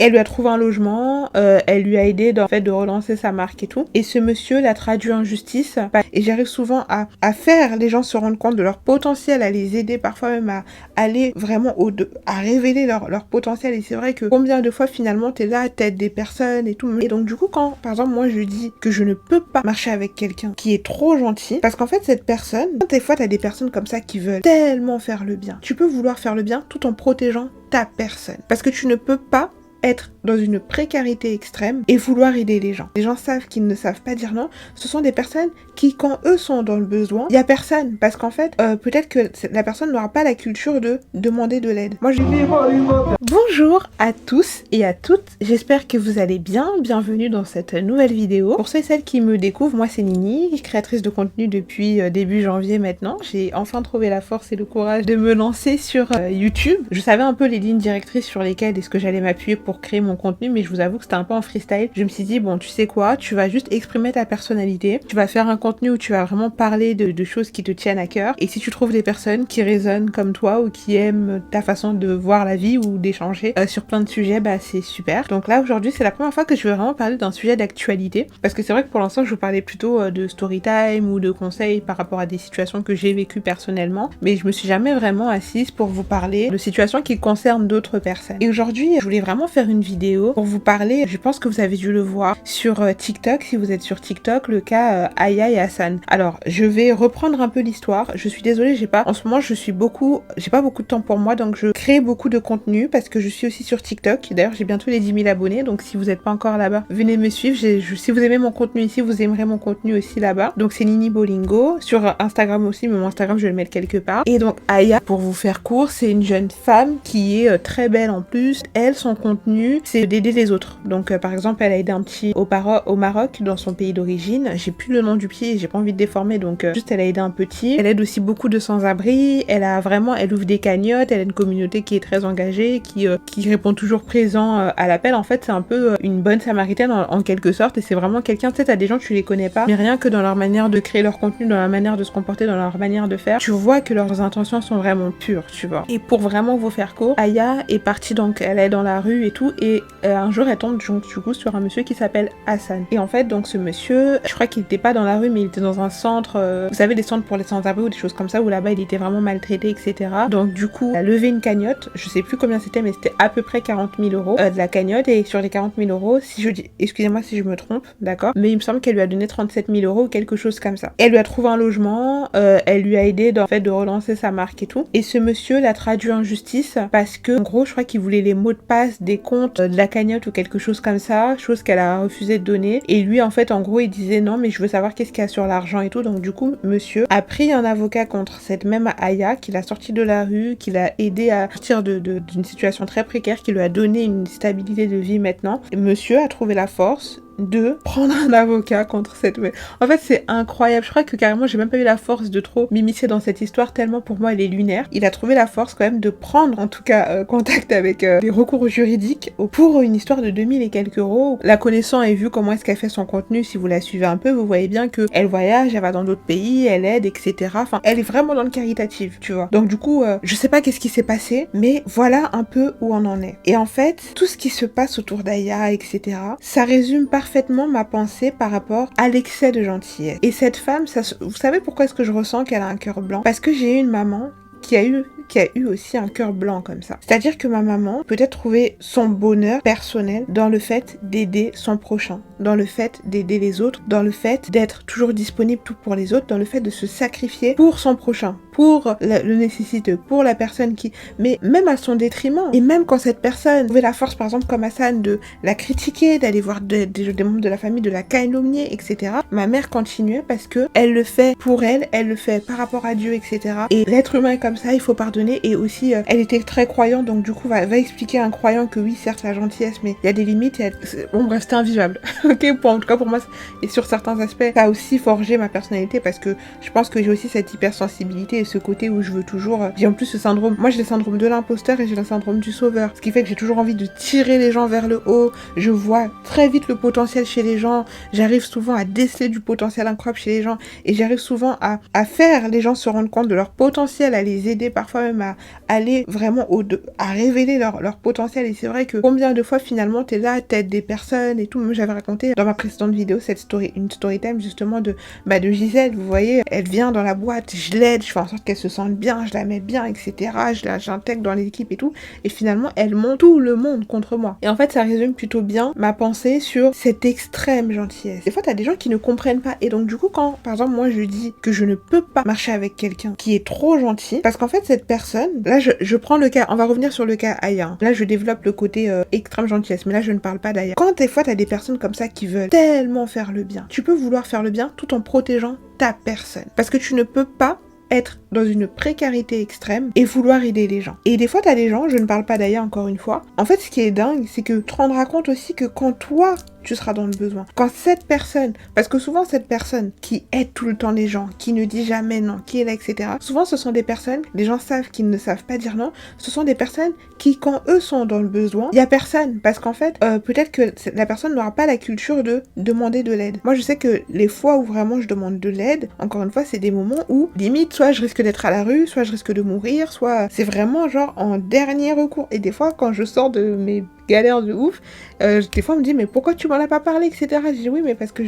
Elle lui a trouvé un logement, elle lui a aidé dans le fait de relancer sa marque et tout. Et ce monsieur l'a traduit en justice. Et j'arrive souvent à faire les gens se rendre compte de leur potentiel, à les aider, parfois même à aller vraiment à révéler leur potentiel. Et c'est vrai que combien de fois finalement t'es là, t'aides des personnes et tout. Et donc du coup quand par exemple moi je dis que je ne peux pas marcher avec quelqu'un qui est trop gentil, parce qu'en fait cette personne, des fois t'as des personnes comme ça qui veulent tellement faire le bien. Tu peux vouloir faire le bien tout en protégeant ta personne. Parce que tu ne peux pas être dans une précarité extrême et vouloir aider les gens. Les gens savent qu'ils ne savent pas dire non. Ce sont des personnes qui, quand eux sont dans le besoin, il y a personne. Parce qu'en fait, peut-être que la personne n'aura pas la culture de demander de l'aide. Moi, Bonjour à tous et à toutes. J'espère que vous allez bien. Bienvenue dans cette nouvelle vidéo. Pour ceux et celles qui me découvrent, moi c'est Nini, créatrice de contenu depuis début janvier maintenant. J'ai enfin trouvé la force et le courage de me lancer sur YouTube. Je savais un peu les lignes directrices sur lesquelles est-ce que j'allais m'appuyer pour créer mon contenu, mais je vous avoue que c'était un peu en freestyle. Je me suis dit, bon, tu sais quoi, tu vas juste exprimer ta personnalité, tu vas faire un contenu où tu vas vraiment parler de choses qui te tiennent à cœur, et si tu trouves des personnes qui résonnent comme toi ou qui aiment ta façon de voir la vie ou d'échanger sur plein de sujets, bah c'est super. Donc là, aujourd'hui, c'est la première fois que je vais vraiment parler d'un sujet d'actualité, parce que c'est vrai que pour l'instant, je vous parlais plutôt de story time ou de conseils par rapport à des situations que j'ai vécues personnellement, mais je me suis jamais vraiment assise pour vous parler de situations qui concernent d'autres personnes. Et aujourd'hui, je voulais vraiment faire une vidéo pour vous parler, je pense que vous avez dû le voir sur TikTok, si vous êtes sur TikTok, le cas Aya et Hassan. Alors, je vais reprendre un peu l'histoire. Je suis désolée, en ce moment, j'ai pas beaucoup de temps pour moi, donc je crée beaucoup de contenu parce que je suis aussi sur TikTok. D'ailleurs, j'ai bientôt les 10 000 abonnés, donc si vous n'êtes pas encore là-bas, venez me suivre. Si vous aimez mon contenu ici, vous aimerez mon contenu aussi là-bas. Donc c'est Nini Bolingo. Sur Instagram aussi, mais mon Instagram, je vais le mettre quelque part. Et donc Aya, pour vous faire court, c'est une jeune femme qui est très belle en plus. Elle, son contenu, c'est d'aider les autres. Donc par exemple, elle a aidé un petit au Maroc, dans son pays d'origine. J'ai plus le nom du pied, j'ai pas envie de déformer, donc juste elle a aidé un petit. Elle aide aussi beaucoup de sans-abri. Elle ouvre des cagnottes. Elle a une communauté qui est très engagée, qui répond toujours présent à l'appel. En fait, c'est un peu une bonne samaritaine en quelque sorte, et c'est vraiment quelqu'un, tu sais, t'as des gens, tu les connais pas, mais rien que dans leur manière de créer leur contenu, dans leur manière de se comporter, dans leur manière de faire, tu vois que leurs intentions sont vraiment pures, tu vois. Et pour vraiment vous faire court, Aya est partie, donc elle est dans la rue et tout, et un jour elle tombe du coup sur un monsieur qui s'appelle Hassan. Et en fait, donc ce monsieur, je crois qu'il était pas dans la rue, mais il était dans un centre, vous savez, des centres pour les sans-abri ou des choses comme ça, où là-bas il était vraiment maltraité, etc. Donc du coup, il a levé une cagnotte, je sais plus combien c'était, mais c'était à peu près 40 000 € de la cagnotte, et sur les 40 000 €, si je dis, excusez-moi si je me trompe, d'accord, mais il me semble qu'elle lui a donné 37 000 € ou quelque chose comme ça. Elle lui a trouvé un logement, elle lui a aidé dans le fait de relancer sa marque et tout, et ce monsieur l'a traduit en justice parce que, en gros, je crois qu'il voulait les mots de passe des comptes de la cagnotte ou quelque chose comme ça, chose qu'elle a refusé de donner, et lui, en fait, en gros, il disait non, mais je veux savoir qu'est-ce qu'il y a sur l'argent et tout. Donc du coup, monsieur a pris un avocat contre cette même Aya, qui l'a sorti de la rue, qui l'a aidé à sortir d'une situation très précaire, qui lui a donné une stabilité de vie maintenant. Et monsieur a trouvé la force de prendre un avocat contre cette... En fait, c'est incroyable. Je crois que carrément, j'ai même pas eu la force de trop m'immiscer dans cette histoire, tellement pour moi, elle est lunaire. Il a trouvé la force quand même de prendre, en tout cas, contact avec des recours juridiques pour une histoire de 2000 et quelques €. La connaissant et vu comment est-ce qu'elle fait son contenu, si vous la suivez un peu, vous voyez bien que elle voyage, elle va dans d'autres pays, elle aide, etc. Enfin, elle est vraiment dans le caritatif, tu vois. Donc du coup, je sais pas qu'est-ce qui s'est passé, mais voilà un peu où on en est. Et en fait, tout ce qui se passe autour d'Aya, etc., ça résume parfaitement ma pensée par rapport à l'excès de gentillesse. Et cette femme, vous savez pourquoi est-ce que je ressens qu'elle a un cœur blanc? Parce que j'ai eu une maman qui a eu aussi un cœur blanc comme ça. C'est-à-dire que ma maman peut-être trouver son bonheur personnel dans le fait d'aider son prochain, dans le fait d'aider les autres, dans le fait d'être toujours disponible tout pour les autres, dans le fait de se sacrifier pour son prochain, pour le nécessiteux, pour la personne qui... Mais même à son détriment. Et même quand cette personne avait la force, par exemple comme Hassan, de la critiquer, d'aller voir des membres de la famille, de la calomnier, etc. Ma mère continuait parce que elle le fait pour elle le fait par rapport à Dieu, etc. Et l'être humain est comme ça, il faut pardonner. Et aussi, elle était très croyante, donc du coup, va expliquer à un croyant que oui, certes, la gentillesse, mais il y a des limites. Bon, bref, c'était invivable. ok, en tout cas pour moi, et sur certains aspects, ça a aussi forgé ma personnalité parce que je pense que j'ai aussi cette hypersensibilité et ce côté où je veux toujours... J'ai en plus ce syndrome, moi j'ai le syndrome de l'imposteur et j'ai le syndrome du sauveur, ce qui fait que j'ai toujours envie de tirer les gens vers le haut, je vois très vite le potentiel chez les gens, j'arrive souvent à déceler du potentiel incroyable chez les gens et j'arrive souvent à faire les gens se rendre compte de leur potentiel, à les aider, parfois même à aller vraiment à révéler leur potentiel. Et c'est vrai que combien de fois finalement t'es là, t'aides des personnes et tout. Même j'avais raconté dans ma précédente vidéo une story time justement de Gisèle, vous voyez, elle vient dans la boîte, je l'aide, je fais en sorte qu'elle se sente bien, je la mets bien, etc. J'intègre dans l'équipe et tout. Et finalement, elle monte tout le monde contre moi. Et en fait, ça résume plutôt bien ma pensée sur cette extrême gentillesse. Des fois, t'as des gens qui ne comprennent pas. Et donc, du coup, quand, par exemple, moi, je dis que je ne peux pas marcher avec quelqu'un qui est trop gentil, parce qu'en fait, cette personne, là, je prends le cas, on va revenir sur le cas Aya. Hein. Là, je développe le côté extrême gentillesse, mais là, je ne parle pas d'Aya. Quand des fois, t'as des personnes comme ça qui veulent tellement faire le bien, tu peux vouloir faire le bien tout en protégeant ta personne. Parce que tu ne peux pas être dans une précarité extrême et vouloir aider les gens. Et des fois, t'as des gens, je ne parle pas d'Aya encore une fois, en fait, ce qui est dingue, c'est que tu te rendras compte aussi que quand toi, tu seras dans le besoin, quand cette personne, parce que souvent cette personne qui aide tout le temps les gens, qui ne dit jamais non, qui est là, etc., souvent ce sont des personnes, les gens savent qu'ils ne savent pas dire non, ce sont des personnes qui, quand eux sont dans le besoin, il y a personne, parce qu'en fait, peut-être que la personne n'aura pas la culture de demander de l'aide. Moi, je sais que les fois où vraiment je demande de l'aide, encore une fois, c'est des moments où, limite, soit je risque d'être à la rue, soit je risque de mourir, soit c'est vraiment genre en dernier recours. Et des fois, quand je sors de mes galères de ouf, des fois on me dit mais pourquoi tu m'en as pas parlé, etc. Je dis oui mais parce que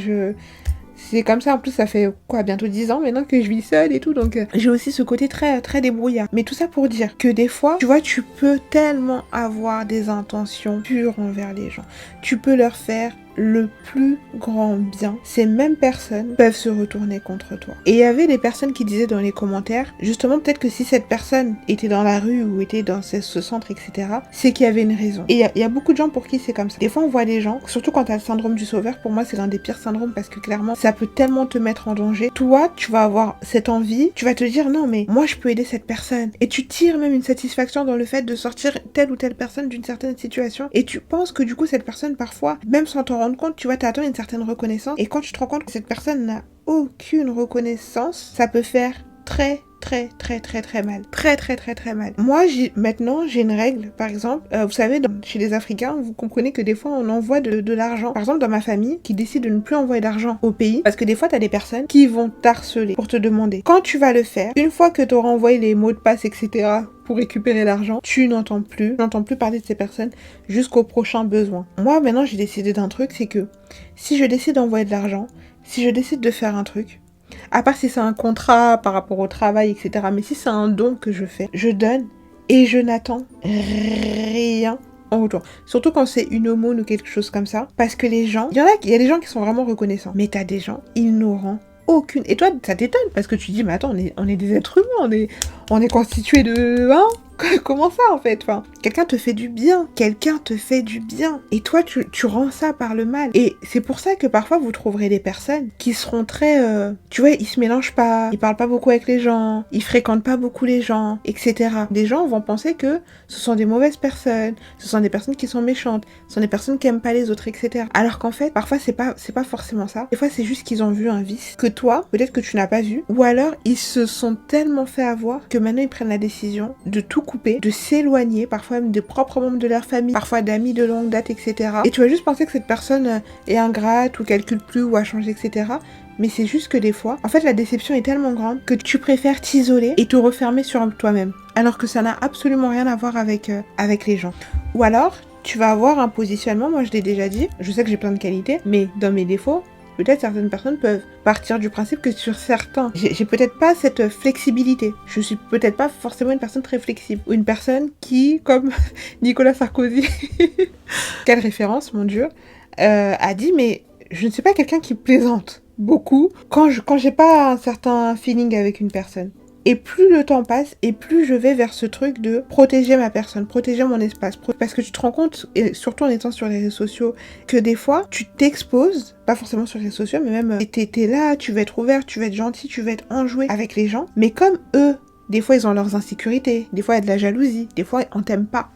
c'est comme ça, en plus ça fait quoi, bientôt 10 ans maintenant que je vis seule et tout, donc j'ai aussi ce côté très très débrouillard. Mais tout ça pour dire que des fois, tu vois, tu peux tellement avoir des intentions pures envers les gens. Tu peux leur faire le plus grand bien. Ces mêmes personnes peuvent se retourner contre toi. Et il y avait des personnes qui disaient dans les commentaires, justement peut-être que si cette personne était dans la rue ou était dans ce centre, etc., c'est qu'il y avait une raison. Et il y a beaucoup de gens pour qui c'est comme ça. Des fois on voit des gens, surtout quand t'as le syndrome du sauveur, pour moi c'est l'un des pires syndromes parce que clairement ça peut tellement te mettre en danger. Toi, tu vas avoir cette envie, tu vas te dire non mais moi je peux aider cette personne. Et tu tires même une satisfaction dans le fait de sortir telle ou telle personne d'une certaine situation. Et tu penses que du coup cette personne parfois, même sans t'en rendre compte, tu vois, t'attends une certaine reconnaissance. Et quand tu te rends compte que cette personne n'a aucune reconnaissance, ça peut faire très mal. Très mal. Moi, maintenant, j'ai une règle, par exemple, vous savez, chez les Africains, vous comprenez que des fois, on envoie de l'argent. Par exemple, dans ma famille, qui décide de ne plus envoyer d'argent au pays, parce que des fois, t'as des personnes qui vont t'harceler pour te demander. Quand tu vas le faire, une fois que t'auras envoyé les mots de passe, etc., pour récupérer l'argent, tu n'entends plus parler de ces personnes jusqu'au prochain besoin. Moi, maintenant, j'ai décidé d'un truc, c'est que si je décide d'envoyer de l'argent, si je décide de faire un truc, à part si c'est un contrat par rapport au travail, etc., mais si c'est un don que je fais, je donne et je n'attends rien en retour. Surtout quand c'est une aumône ou quelque chose comme ça, parce que les gens, il y a des gens qui sont vraiment reconnaissants, mais t'as des gens, ils n'auront aucune. Et toi, ça t'étonne parce que tu dis, mais attends, on est des êtres humains, on est constitué de... Hein? Comment ça en fait, enfin, quelqu'un te fait du bien, et toi tu rends ça par le mal. Et c'est pour ça que parfois vous trouverez des personnes qui seront très, tu vois, ils se mélangent pas, ils parlent pas beaucoup avec les gens, ils fréquentent pas beaucoup les gens, etc. Des gens vont penser que ce sont des mauvaises personnes, ce sont des personnes qui sont méchantes, ce sont des personnes qui aiment pas les autres, etc. Alors qu'en fait, parfois c'est pas forcément ça. Des fois c'est juste qu'ils ont vu un vice que toi, peut-être que tu n'as pas vu, ou alors ils se sont tellement fait avoir que maintenant ils prennent la décision de tout couper, de s'éloigner, parfois même des propres membres de leur famille, parfois d'amis de longue date, etc. Et tu vas juste penser que cette personne est ingrate ou calcule plus ou a changé, etc. Mais c'est juste que des fois, en fait, la déception est tellement grande que tu préfères t'isoler et te refermer sur toi-même. Alors que ça n'a absolument rien à voir avec les gens. Ou alors, tu vas avoir un positionnement, moi je l'ai déjà dit, je sais que j'ai plein de qualités, mais dans mes défauts, peut-être certaines personnes peuvent partir du principe que sur certains, j'ai peut-être pas cette flexibilité. Je suis peut-être pas forcément une personne très flexible. Ou une personne qui, comme Nicolas Sarkozy, quelle référence, mon Dieu, a dit, mais je ne suis pas quelqu'un qui plaisante beaucoup quand j'ai pas un certain feeling avec une personne. Et plus le temps passe, et plus je vais vers ce truc de protéger ma personne, protéger mon espace. Parce que tu te rends compte, et surtout en étant sur les réseaux sociaux, que des fois, tu t'exposes, pas forcément sur les réseaux sociaux, mais même t'es là, tu veux être ouvert, tu veux être gentil, tu veux être enjoué avec les gens. Mais comme eux, des fois ils ont leurs insécurités, des fois il y a de la jalousie, des fois on t'aime pas,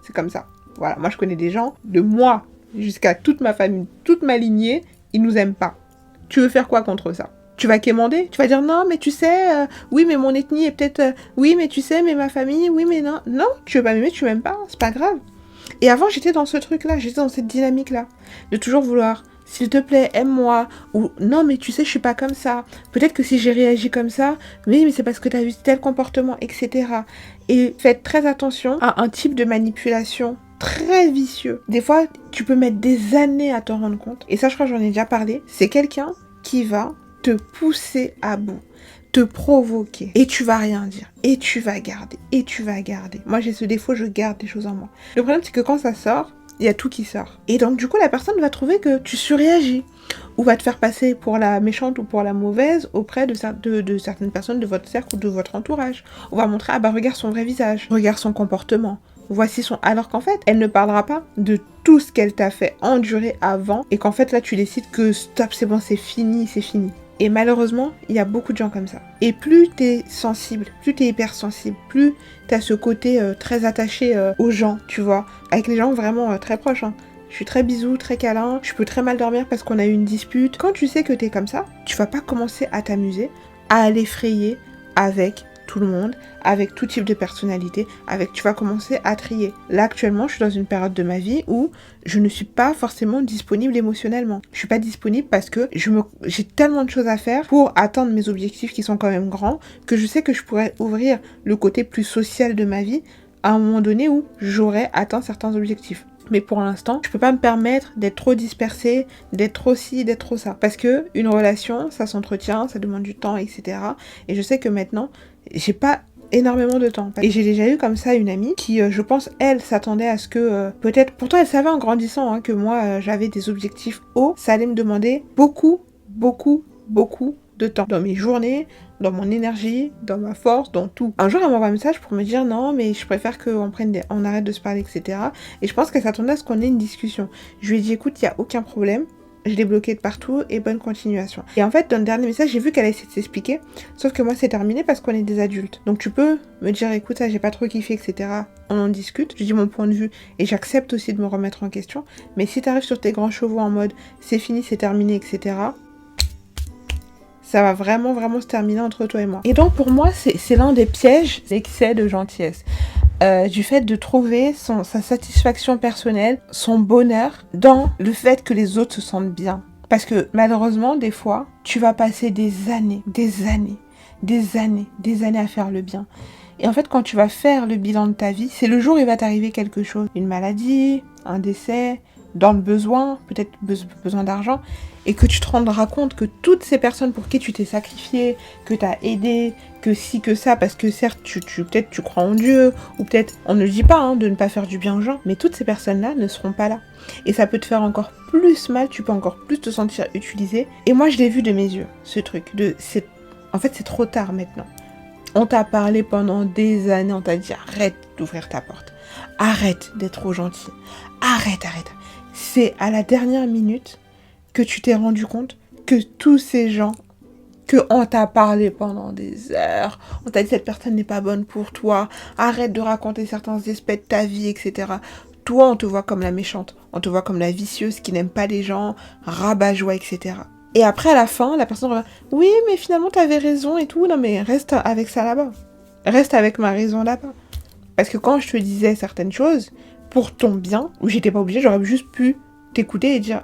c'est comme ça. Voilà, moi je connais des gens de moi, jusqu'à toute ma famille, toute ma lignée, ils nous aiment pas. Tu veux faire quoi contre ça? Tu vas quémander? Tu vas dire non, mais tu sais, oui, mais mon ethnie est peut-être, oui, mais tu sais, mais ma famille, oui, mais non. Non, tu veux pas m'aimer, tu m'aimes pas, c'est pas grave. Et avant, j'étais dans ce truc-là, j'étais dans cette dynamique-là, de toujours vouloir, s'il te plaît, aime-moi, ou non, mais tu sais, je suis pas comme ça. Peut-être que si j'ai réagi comme ça, mais c'est parce que t'as vu tel comportement, etc. Et faites très attention à un type de manipulation très vicieux. Des fois, tu peux mettre des années à t'en rendre compte. Et ça, je crois que j'en ai déjà parlé. C'est quelqu'un qui va te pousser à bout, te provoquer, et tu vas rien dire, et tu vas garder, et tu vas garder. Moi, j'ai ce défaut, je garde des choses en moi. Le problème, c'est que quand ça sort, il y a tout qui sort. Et donc, du coup, la personne va trouver que tu surréagis, ou va te faire passer pour la méchante ou pour la mauvaise auprès de certaines personnes de votre cercle ou de votre entourage. On va montrer, ah bah regarde son vrai visage, regarde son comportement, voici son... Alors qu'en fait, elle ne parlera pas de tout ce qu'elle t'a fait endurer avant, et qu'en fait, là, tu décides que stop, c'est bon, c'est fini, c'est fini. Et malheureusement, il y a beaucoup de gens comme ça. Et plus t'es sensible, plus t'es hypersensible, plus t'as ce côté très attaché aux gens, tu vois. Avec les gens vraiment très proches, hein. Je suis très bisou, très câlin, je peux très mal dormir parce qu'on a eu une dispute. Quand tu sais que t'es comme ça, tu vas pas commencer à t'amuser, à aller frayer avec tout le monde, avec tout type de personnalité, tu vas commencer à trier. Là, actuellement, je suis dans une période de ma vie où je ne suis pas forcément disponible émotionnellement. Je suis pas disponible parce que j'ai tellement de choses à faire pour atteindre mes objectifs qui sont quand même grands, que je sais que je pourrais ouvrir le côté plus social de ma vie à un moment donné où j'aurais atteint certains objectifs. Mais pour l'instant, je peux pas me permettre d'être trop dispersée, d'être trop ci, d'être trop ça. Parce que une relation, ça s'entretient, ça demande du temps, etc. Et je sais que maintenant, j'ai pas énormément de temps. Et j'ai déjà eu comme ça une amie qui, je pense, elle s'attendait à ce que, peut-être, pourtant elle savait en grandissant hein, que moi, j'avais des objectifs hauts. Ça allait me demander beaucoup de temps. Dans mes journées, dans mon énergie, dans ma force, dans tout. Un jour, elle m'envoie un message pour me dire non, mais je préfère on arrête de se parler, etc. Et je pense qu'elle s'attendait à ce qu'on ait une discussion. Je lui ai dit écoute, il n'y a aucun problème. Je l'ai bloqué de partout et bonne continuation. Et en fait, dans le dernier message, j'ai vu qu'elle a essayé de s'expliquer. Sauf que moi, c'est terminé parce qu'on est des adultes. Donc tu peux me dire, écoute, ça, j'ai pas trop kiffé, etc. On en discute. Je dis mon point de vue et j'accepte aussi de me remettre en question. Mais si t'arrives sur tes grands chevaux en mode, c'est fini, c'est terminé, etc., ça va vraiment se terminer entre toi et moi. Et donc pour moi, c'est l'un des pièges, l'excès de gentillesse. Du fait de trouver sa satisfaction personnelle, son bonheur dans le fait que les autres se sentent bien. Parce que malheureusement, des fois, tu vas passer des années à faire le bien. Et en fait, quand tu vas faire le bilan de ta vie, c'est le jour où il va t'arriver quelque chose. Une maladie, un décès, dans le besoin, peut-être besoin d'argent, et que tu te rendras compte que toutes ces personnes pour qui tu t'es sacrifié, que tu as aidé, que si, que ça, parce que certes, peut-être tu crois en Dieu, ou peut-être, on ne le dit pas, hein, de ne pas faire du bien aux gens, mais toutes ces personnes-là ne seront pas là. Et ça peut te faire encore plus mal, tu peux encore plus te sentir utilisé. Et moi, je l'ai vu de mes yeux, ce truc. En fait, c'est trop tard maintenant. On t'a parlé pendant des années, on t'a dit arrête d'ouvrir ta porte. Arrête d'être trop gentil. Arrête. C'est à la dernière minute que tu t'es rendu compte que tous ces gens, on t'a parlé pendant des heures, on t'a dit cette personne n'est pas bonne pour toi, arrête de raconter certains aspects de ta vie, etc. Toi, on te voit comme la méchante, on te voit comme la vicieuse qui n'aime pas les gens, rabat-joie, etc. Et après, à la fin, la personne revient, oui, mais finalement, t'avais raison et tout, non mais reste avec ça là-bas. Reste avec ma raison là-bas. Parce que quand je te disais certaines choses, pour ton bien, où j'étais pas obligée, j'aurais juste pu t'écouter et dire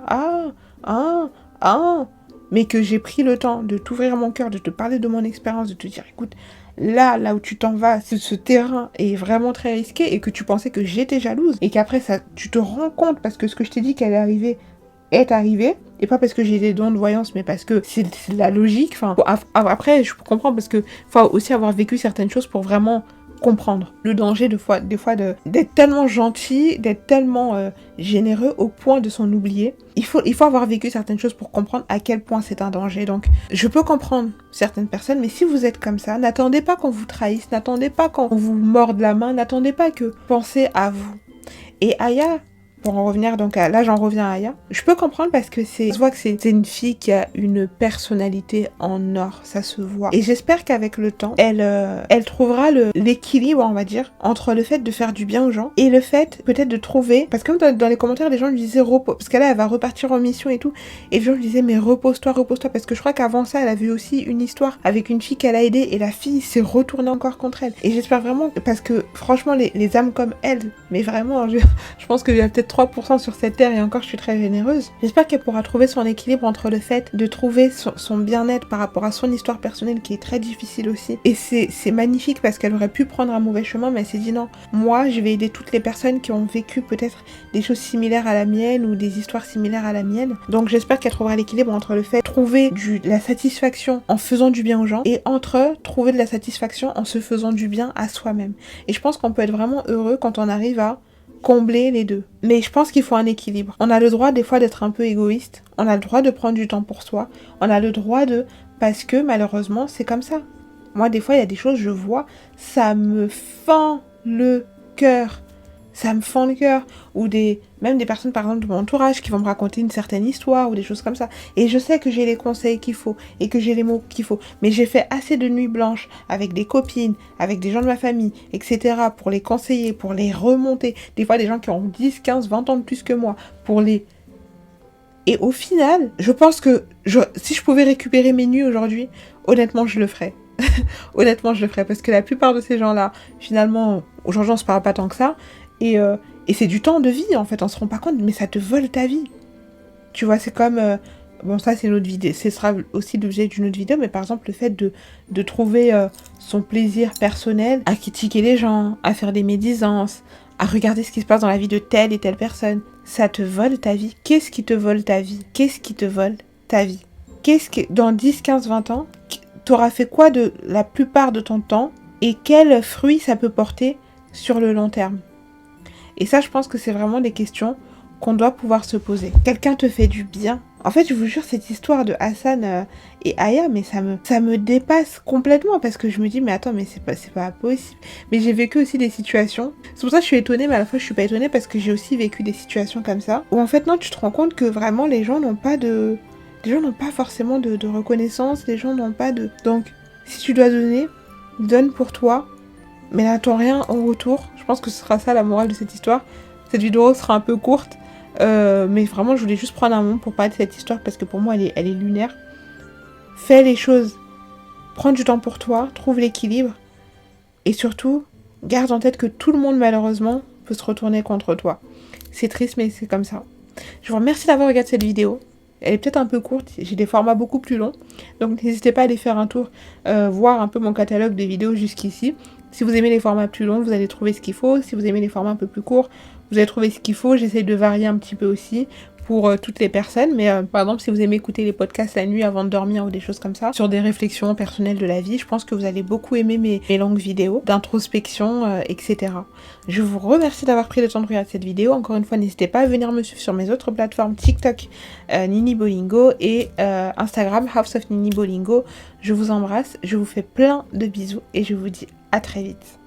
mais que j'ai pris le temps de t'ouvrir mon cœur, de te parler de mon expérience, de te dire écoute, là où tu t'en vas, ce terrain est vraiment très risqué et que tu pensais que j'étais jalouse et qu'après ça, tu te rends compte parce que ce que je t'ai dit qu'elle est arrivé, et pas parce que j'ai des dons de voyance, mais parce que c'est la logique. Enfin, après, je comprends parce que faut aussi avoir vécu certaines choses pour vraiment comprendre le danger des fois d'être tellement gentil, d'être tellement généreux au point de s'en oublier. Il faut avoir vécu certaines choses pour comprendre à quel point c'est un danger. Donc, je peux comprendre certaines personnes, mais si vous êtes comme ça, n'attendez pas qu'on vous trahisse, n'attendez pas qu'on vous morde la main, n'attendez pas que pensez à vous. Et Aya, pour en revenir donc à... Là, j'en reviens à Aya. Je peux comprendre parce que je vois que c'est une fille qui a une personnalité en or, ça se voit. Et j'espère qu'avec le temps, elle trouvera l'équilibre, on va dire, entre le fait de faire du bien aux gens et le fait peut-être de trouver... Parce que dans les commentaires, les gens lui disaient repos... Parce que là, elle va repartir en mission et tout. Et les gens lui disaient mais repose-toi. Parce que je crois qu'avant ça, elle avait aussi une histoire avec une fille qu'elle a aidée et la fille s'est retournée encore contre elle. Et j'espère vraiment, parce que franchement, les âmes comme elle, mais vraiment, je pense qu'il y a peut-être 3% sur cette terre et encore je suis très généreuse. J'espère qu'elle pourra trouver son équilibre entre le fait de trouver son bien-être par rapport à son histoire personnelle qui est très difficile aussi. Et c'est magnifique parce qu'elle aurait pu prendre un mauvais chemin, mais elle s'est dit non, moi je vais aider toutes les personnes qui ont vécu peut-être des choses similaires à la mienne ou des histoires similaires à la mienne. Donc j'espère qu'elle trouvera l'équilibre entre le fait de trouver de la satisfaction en faisant du bien aux gens et entre trouver de la satisfaction en se faisant du bien à soi-même. Et je pense qu'on peut être vraiment heureux quand on arrive à combler les deux. Mais je pense qu'il faut un équilibre. On a le droit des fois d'être un peu égoïste, on a le droit de prendre du temps pour soi, on a le droit de... Parce que malheureusement, c'est comme ça. Moi, des fois, il y a des choses, je vois, ça me fend le cœur. Ça me fend le cœur. Ou même des personnes, par exemple, de mon entourage qui vont me raconter une certaine histoire ou des choses comme ça. Et je sais que j'ai les conseils qu'il faut et que j'ai les mots qu'il faut. Mais j'ai fait assez de nuits blanches avec des copines, avec des gens de ma famille, etc. pour les conseiller, pour les remonter. Des fois, des gens qui ont 10, 15, 20 ans de plus que moi. Et au final, je pense que si je pouvais récupérer mes nuits aujourd'hui, honnêtement, je le ferais. Honnêtement, je le ferais. Parce que la plupart de ces gens-là, finalement, aujourd'hui, on se parle pas tant que ça. Et c'est du temps de vie, en fait, on se rend pas compte, mais ça te vole ta vie. Tu vois, c'est comme... bon, ça, c'est une autre vidéo. Ce sera aussi l'objet d'une autre vidéo, mais par exemple, le fait de trouver son plaisir personnel à critiquer les gens, à faire des médisances, à regarder ce qui se passe dans la vie de telle et telle personne, ça te vole ta vie. Qu'est-ce qui te vole ta vie? Qu'est-ce qui te vole ta vie? Dans 10, 15, 20 ans, t'auras fait quoi de la plupart de ton temps et quels fruits ça peut porter sur le long terme? Et ça, je pense que c'est vraiment des questions qu'on doit pouvoir se poser. Quelqu'un te fait du bien. En fait, je vous jure, cette histoire de Hassan et Aya, mais ça me dépasse complètement parce que je me dis, mais attends, mais c'est pas possible. Mais j'ai vécu aussi des situations. C'est pour ça que je suis étonnée, mais à la fois je suis pas étonnée parce que j'ai aussi vécu des situations comme ça. Où en fait, non, tu te rends compte que vraiment les gens n'ont pas forcément de reconnaissance, les gens n'ont pas de... Donc, si tu dois donner, donne pour toi, mais n'attends rien en retour. Je pense que ce sera ça la morale de cette histoire. Cette vidéo sera un peu courte, mais vraiment je voulais juste prendre un moment pour parler de cette histoire parce que pour moi elle est lunaire. Fais les choses, prends du temps pour toi, trouve l'équilibre et surtout garde en tête que tout le monde malheureusement peut se retourner contre toi. C'est triste mais c'est comme ça. Je vous remercie d'avoir regardé cette vidéo. Elle est peut-être un peu courte, j'ai des formats beaucoup plus longs, donc n'hésitez pas à aller faire un tour, voir un peu mon catalogue de vidéos jusqu'ici. Si vous aimez les formats plus longs, vous allez trouver ce qu'il faut. Si vous aimez les formats un peu plus courts, vous allez trouver ce qu'il faut. J'essaie de varier un petit peu aussi pour toutes les personnes. Mais par exemple, si vous aimez écouter les podcasts la nuit avant de dormir ou des choses comme ça, sur des réflexions personnelles de la vie, je pense que vous allez beaucoup aimer mes longues vidéos d'introspection, etc. Je vous remercie d'avoir pris le temps de regarder cette vidéo. Encore une fois, n'hésitez pas à venir me suivre sur mes autres plateformes TikTok, Nini Bolingo et Instagram, House of Nini Bolingo. Je vous embrasse, je vous fais plein de bisous et je vous dis à très vite.